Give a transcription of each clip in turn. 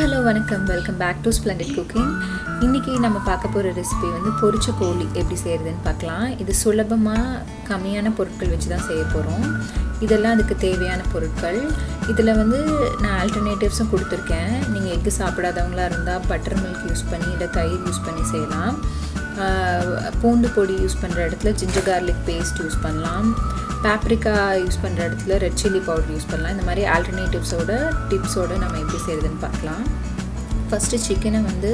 hello வணக்கம் welcome back to Splendid Cooking. இன்னைக்கு நம்ம பார்க்க போற ரெசிபி வந்து பொரிச்ச கோழி எப்படி செய்யறதுன்னு பார்க்கலாம். இது சுலபமா கம்மியான பொருட்கள் வச்சு தான் செய்ய போறோம். இதெல்லாம் அதுக்கு தேவையான பொருட்கள். இதுல வந்து நான் ஆல்டர்னேட்டிவ்ஸும் கொடுத்திருக்கேன். நீங்க எக் சாப்பிடாதவங்களா இருந்தா பட்டர்மில்க் யூஸ் பண்ணி இல்ல தயிர் யூஸ் பண்ணி செய்யலாம். பூண்டு பொடி யூஸ் பண்ற இடத்துல ginger garlic paste யூஸ் பண்ணலாம். Paprika யூஸ் பண்ற இடத்துல red chilli powder யூஸ் பண்ணலாம். இந்த மாதிரி ஆல்டர்னேட்டிவ்ஸோட டிப்ஸோட நம்ம எப்படி செய்யறதுன்னு பார்க்கலாம். ஃபர்ஸ்ட் சிக்கனை வந்து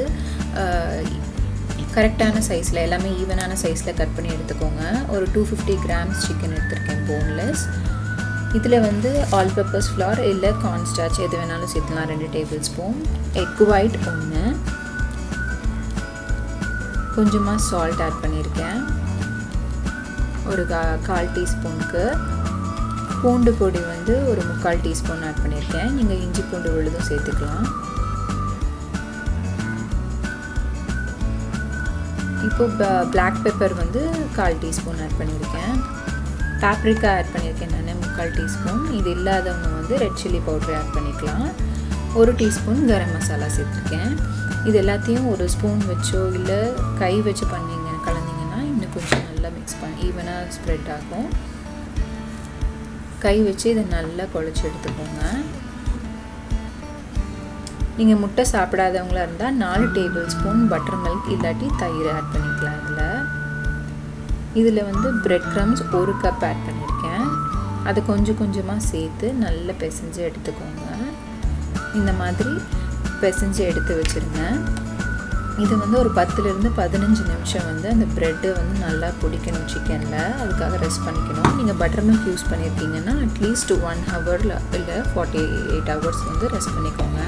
கரெக்டான சைஸ்ல எல்லாமே ஈவனான சைஸ்ல கட் பண்ணி எடுத்துக்கோங்க. ஒரு 250 grams சிக்கன் எடுத்துர்க்கேன் boneless. இதுல வந்து all purpose flour இல்ல corn starch எது வேணாலும் சேர்க்கலாம் 2 tablespoon. egg white 1. கொஞ்சமா salt ஆட் பண்ணிருக்கேன். ஒரு 1/4 டீஸ்பூனுக்கு பூண்டு பொடி வந்து ஒரு 3/4 டீஸ்பூன் ஆட் பண்ணிருக்கேன். நீங்க இஞ்சி பூண்டு விழுதும் சேர்த்துக்கலாம். இப்போ black pepper வந்து 1/4 டீஸ்பூன் ஆட் பண்ணிருக்கேன். paprika ஆட் பண்ணிருக்கேன் நான் 3/4 டீஸ்பூன். இது இல்லாதவங்க வந்து red chilli powder ஆட் பண்ணிக்கலாம். 1 டீஸ்பூன் garam masala சேர்த்திருக்கேன். இது எல்லாத்தையும் ஒரு ஸ்பூன் வெச்சோ இல்ல கை வெச்சு கலந்தீங்கன்னா இன்னும் கொஞ்சம் நல்லா mix பண்ணி ஈவனா ஸ்ப்ரெட் ஆகும். கை வெச்சு இத நல்லா குழைச்சு எடுத்துக்கோங்க. நீங்க முட்டை சாப்பிடாதவங்களா இருந்தா 4 டேபிள்ஸ்பூன் buttermilk இல்லாட்டி தயிர் ஆட் பண்ணிக்கலாம். இதுல வந்து breadcrumbs 1 கப் ஆட் பண்ணிருக்கேன். அது கொஞ்சம் கொஞ்சமா சேர்த்து நல்லா பிசைஞ்சு எடுத்துக்கோங்க. இந்த மாதிரி பிசைஞ்சு எடுத்து வச்சிருங்க. இது வந்து ஒரு 10 ல இருந்து 15 நிமிஷம் வந்து அந்த பிரெட் வந்து நல்லா பொடிக்கணும் சிக்கன்ல. அதுக்காக ரெஸ்ட் பண்ணிக்கணும். நீங்க buttermilk யூஸ் பண்ணிருக்கீங்கன்னா அட்லீஸ்ட் 1 hour இல்ல 48 hours வந்து ரெஸ்ட் பண்ணிக்கோங்க.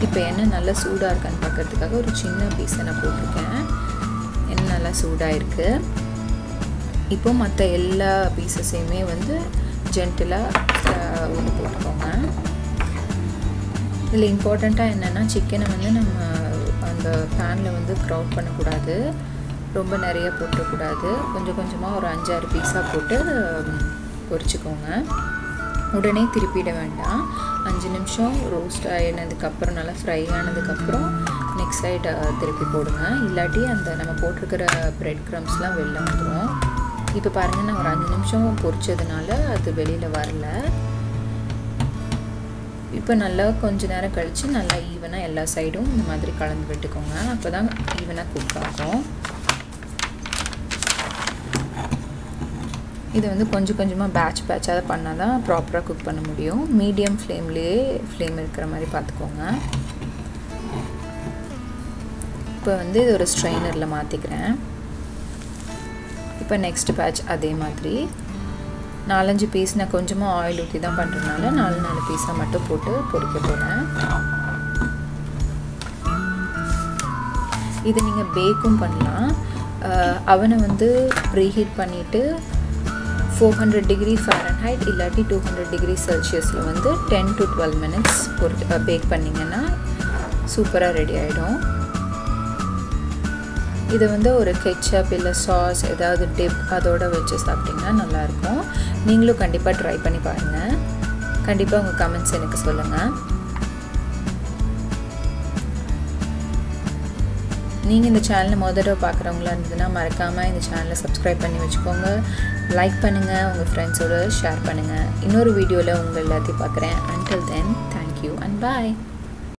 இப்போ எண்ணெய் நல்லா சூடா இருக்கான்னு பார்க்கிறதுக்காக ஒரு சின்ன பீஸ் நான் போட்டுருக்கேன். எண்ணெய் நல்லா சூடா இருக்கு. இப்போ மத்த எல்லா பீசஸையுமே வந்து ஜென்டிலா ஊத்தி போட்டுக்கோங்க. இதுல இம்பார்ட்டண்டா என்னன்னா சிக்கனை வந்து நம்ம அந்த panல வந்து க்ரௌட் பண்ண கூடாது. ரொம்ப நிறைய போட கூடாது. கொஞ்சம் கொஞ்சமா ஒரு 5-6 பீஸா போட்டு பொரிச்சுக்கோங்க. உடனே திருப்பிட வேண்டாம். 5 நிமிஷம் ரோஸ்ட் ஆனதுக்கு அப்புறம் நல்லா ஃப்ரை ஆனதுக்கு அப்புறம் நெக்ஸ்ட் சைடு திருப்பி போடுங்க. இல்லாட்டி அந்த நம்ம போட்டுக்கிற bread crumbsலாம் வெளில வந்துரும். இப்போ பாருங்க நான் ஒரு 5 நிமிஷம் பொரிச்சதுனால அது வெளியில வரல. இப்போ நல்லா கொஞ்ச நேரம் கழிச்சு நல்லா ஈவனா எல்லா சைடும் இந்த மாதிரி கலந்து விட்டுக்கோங்க. அப்பதான் ஈவனா குக் ஆகும். இது வந்து கொஞ்சம் கொஞ்சமா பேட்சா பண்ணாதான் ப்ராப்பரா குக் பண்ண முடியும். மீடியம் ஃப்ளேம் இருக்கிற மாதிரி பாத்துக்கோங்க. இப்போ வந்து இது ஒரு ஸ்ட்ரெயினர்ல மாத்திக்கிறேன். இப்போ நெக்ஸ்ட் பேட்ச் அதே மாதிரி 4-5 பீஸ் நான் கொஞ்சமா ஆயில் ஊத்தி தான் பண்றதுனால 4 பீஸா மட்டும் போட்டு பொரிக்க போறேன். இது நீங்க பேக்கும் பண்ணலாம். அவனை வந்து ப்ரீஹீட் பண்ணிட்டு 400 degree Fahrenheit இல்லாட்டி 200 degree Celsiusல வந்து 10 to 12 minutes பேக் பண்ணீங்கன்னா சூப்பரா ரெடி ஆயிடும். இது வந்து ஒரு ketchup இல்ல சாஸ் ஏதாவது டிப் அதோட வெச்சு சாப்பிட்டீங்கன்னா நல்லா இருக்கும். நீங்களும் கண்டிப்பா ட்ரை பண்ணி பாருங்க. கண்டிப்பா உங்க கமெண்ட்ஸ் எனக்கு சொல்லுங்க. நீங்க இந்த சேனலை முதல்ல தடவை பார்க்கறவங்களா இருந்ததுன்னா மறக்காம இந்த சேனலை சப்ஸ்கிரைப் பண்ணி வெச்சுக்கோங்க. லைக் பண்ணுங்க, உங்க ஃப்ரெண்ட்ஸோட ஷேர் பண்ணுங்க. இன்னொரு வீடியோல உங்க எல்லாத்தையும் பார்க்கறேன். Until then, thank you and bye.